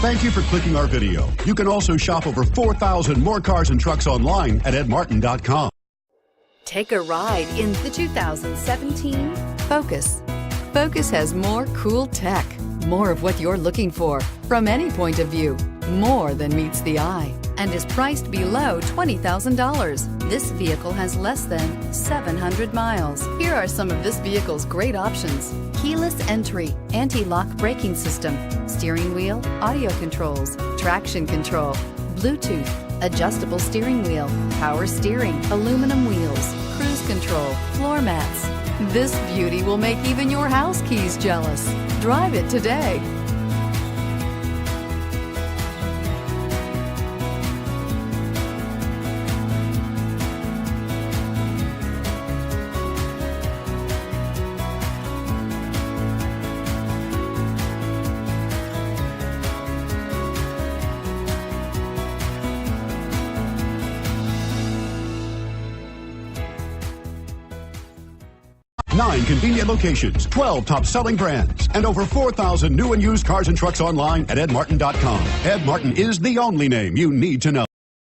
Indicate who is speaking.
Speaker 1: Thank you for clicking our video. You can also shop over 4,000 more cars and trucks online at edmartin.com.
Speaker 2: Take a ride in the 2017 Focus. Focus has more cool tech, more of what you're looking for from any point of view, more than meets the eye, and is priced below $20,000. This vehicle has less than 700 miles. Here are some of this vehicle's great options: keyless entry, anti-lock braking system, steering wheel audio controls, traction control, Bluetooth, adjustable steering wheel, power steering, aluminum wheels, cruise control, floor mats. This beauty will make even your house keys jealous. Drive it today.
Speaker 1: Nine convenient locations, 12 top-selling brands, and over 4,000 new and used cars and trucks online at edmartin.com. Ed Martin is the only name you need to know.